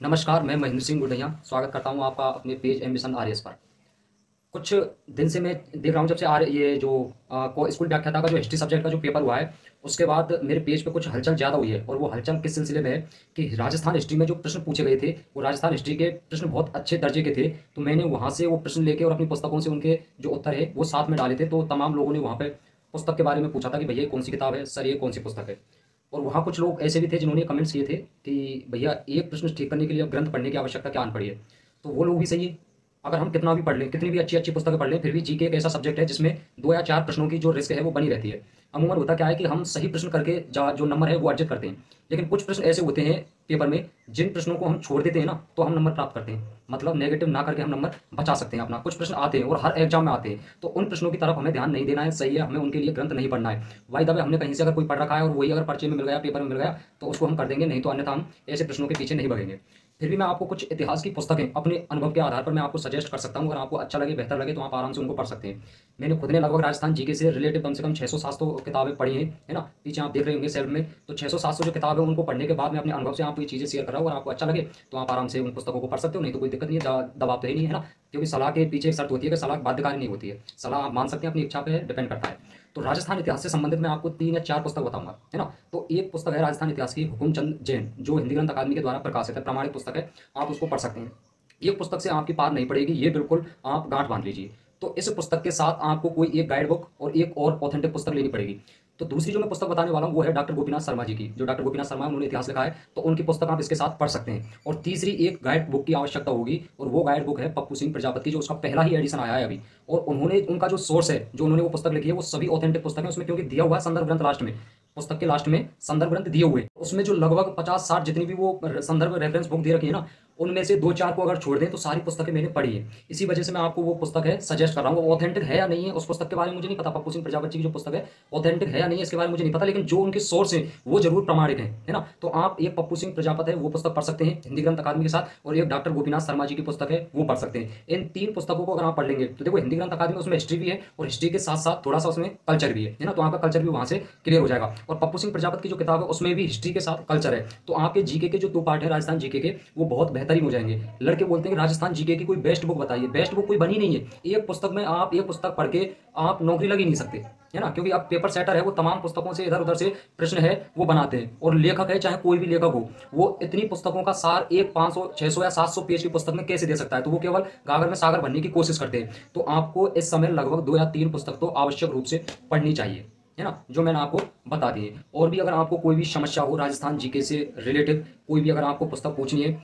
नमस्कार, मैं महेंद्र सिंह गुड़ैया स्वागत करता हूँ आपका अपने पेज एम्बिशन आरएस पर। कुछ दिन से मैं देख रहा हूँ जब से आर ये जो स्कूल व्याख्याता का जो हिस्ट्री सब्जेक्ट का जो पेपर हुआ है, उसके बाद मेरे पेज पे कुछ हलचल ज़्यादा हुई है। और वो हलचल किस सिलसिले में है कि राजस्थान हिस्ट्री में जो प्रश्न पूछे गए थे, वो राजस्थान हिस्ट्री के प्रश्न बहुत अच्छे दर्जे के थे। तो मैंने वहाँ से वो प्रश्न लेके और अपनी पुस्तकों से उनके जो उत्तर है वो साथ में डाले थे। तो तमाम लोगों ने वहाँ पे पुस्तक के बारे में पूछा था कि भैया ये कौन सी किताब है, सर ये कौन सी पुस्तक है। और वहाँ कुछ लोग ऐसे भी थे जिन्होंने कमेंट्स किए थे कि भैया एक प्रश्न ठीक करने के लिए अब ग्रंथ पढ़ने की आवश्यकता क्या आन पड़ी है। तो वो लोग भी सही है। अगर हम कितना भी पढ़ लें, कितनी भी अच्छी अच्छी पुस्तकें पढ़ लें, फिर भी जीके एक ऐसा सब्जेक्ट है जिसमें 2 या 4 प्रश्नों की जो रिस्क है वो बनी रहती है। अमूमन होता क्या है कि हम सही प्रश्न करके जो नंबर है वो अर्जित करते हैं। लेकिन कुछ प्रश्न ऐसे होते हैं पेपर में, जिन प्रश्नों को हम छोड़ देते हैं ना तो हम नंबर प्राप्त करते हैं। मतलब नेगेटिव ना करके हम नंबर बचा सकते हैं अपना। कुछ प्रश्न आते हैं और हर एग्जाम में आते हैं, तो उन प्रश्नों की तरफ हमें ध्यान नहीं देना है। सही है, हमें उनके लिए ग्रंथ नहीं पढ़ना है। वाई दबे हमने कहीं से अगर कोई पढ़ रखा है और वही अगर पर्चे में मिल गया, पेपर में मिल गया, तो उसको हम कर देंगे, नहीं तो अन्यथा हम ऐसे प्रश्नों के पीछे नहीं भगेंगे। फिर भी मैं आपको कुछ इतिहास की पुस्तकें अपने अनुभव के आधार पर मैं आपको सजेस्ट कर सकता हूँ। अगर आपको अच्छा लगे, बेहतर लगे, तो आप आराम से उनको पढ़ सकते हैं। मैंने खुद ने लगभग राजस्थान जीके से रिलेटेड कम से कम 600-700 किताबें पढ़ी हैं, है ना। पीछे आप देख रहे होंगे सेल्फ में। तो 600-700 जो किताब है उनको पढ़ने के बाद मैं अपने अनुभव से आपको ये चीज़ें शेयर कर रहा हूँ। अगर आपको अच्छा लगे तो आप आराम से उन पुस्तकों को पढ़ सकते हो, नहीं तो कोई दिक्कत नहीं है। दबाव तो है नहीं, है ना। क्योंकि सलाह के पीछे एक शर्त होती है कि सलाह बाध्यकारी नहीं होती है। सलाह आप मान सकते हैं, अपनी इच्छा पे डिपेंड करता है। तो राजस्थान इतिहास से संबंधित मैं आपको 3 या 4 पुस्तक बताऊंगा, है ना। तो एक पुस्तक है राजस्थान इतिहास की हुकुमचंद जैन, जो हिंदी ग्रंथ अकादमी के द्वारा प्रकाशित है, प्रमाणित पुस्तक है। आप उसको पढ़ सकते हैं। एक पुस्तक से आपकी पार नहीं पड़ेगी, ये बिल्कुल आप गांठ बांध लीजिए। तो इस पुस्तक के साथ आपको कोई एक गाइड बुक और एक और ऑथेंटिक पुस्तक लेनी पड़ेगी। तो दूसरी जो मैं पुस्तक बताने वाला हूँ वो है डॉक्टर गोपीनाथ शर्मा जी की। जो डॉक्टर गोपीनाथ शर्मा है, उन्होंने इतिहास लिखा है, तो उनकी पुस्तक आप इसके साथ पढ़ सकते हैं। और तीसरी एक गाइड बुक की आवश्यकता होगी, और वो गाइड बुक है पप्पू सिंह प्रजापति की, जो उसका पहला ही एडिशन आया है अभी। और उन्होंने उनका जो सोर्स है, जो उन्होंने वो पुस्तक लिखी है, वो सभी ऑथेंटिक पुस्तक है उसमें, क्योंकि दिया हुआ है संदर्भ ग्रंथ लास्ट में। पुस्तक के लास्ट में संदर्भ ग्रंथ दिए हुए, उसमें जो लगभग 50-60 जितनी भी वो संदर्भ रेफरेंस बुक दे रखी है ना, उनमें से 2-4 को अगर छोड़ दें तो सारी पुस्तकें मैंने पढ़ी है। इसी वजह से मैं आपको वो पुस्तक है सजेस्ट कर रहा हूँ। वो ऑथेंटिक है या नहीं है, उस पुस्तक के बारे में मुझे नहीं पता। पप्पू सिंह प्रजापति की जो पुस्तक है ऑथेंटिक है या नहीं है, इसके बारे में मुझे नहीं पता, लेकिन जो उनके सोर्स है वो जरूर प्रमाणिक है ना। तो आप एक पप्पू सिंह प्रजापति है वो पुस्तक पढ़ सकते हैं हिंदी ग्रंथ अकादमी के साथ, और एक डॉक्टर गोपीनाथ शर्मा जी की पुस्तक है वो पढ़ सकते हैं। इन 3 पुस्तकों को अगर आप पढ़ लेंगे तो देखो, हिंदी ग्रंथ अकादमी उसमें हिस्ट्री भी है, और हिस्ट्री के साथ साथ थोड़ा सा उसमें कल्चर भी है ना। तो आपका कल्चर भी वहां से क्लियर हो जाएगा। और पप्पू सिंह प्रजापति की जो किताब है उसमें भी हिस्ट्री के साथ कल्चर है। तो आपके जीके के जो 2 पार्ट है राजस्थान जीके के, वो बहुत बेहतरीन हो जाएंगे। लड़के बोलते हैं कि राजस्थान जीके की कोई बेस्ट बुक बताइए। बेस्ट बुक कोई बनी नहीं है। एक पुस्तक में आप एक पुस्तक पढ़ के आप नौकरी लग ही नहीं सकते, है ना। क्योंकि अब पेपर सेटर है, वो तमाम पुस्तकों से इधर उधर से प्रश्न है वो बनाते हैं। और लेखक है, चाहे कोई भी लेखक हो, वो इतनी पुस्तकों का सार एक 500, 600 या 700 पेज की पुस्तक में कैसे दे सकता है। तो वो केवल गागर में सागर भरने की कोशिश करते हैं। तो आपको इस समय लगभग 2 या 3 पुस्तक तो आवश्यक रूप से पढ़नी चाहिए, है ना, जो मैंने आपको बता दी है। और भी अगर आपको कोई भी समस्या हो राजस्थान जीके से रिलेटेड, कोई भी अगर आपको पुस्तक पूछनी है,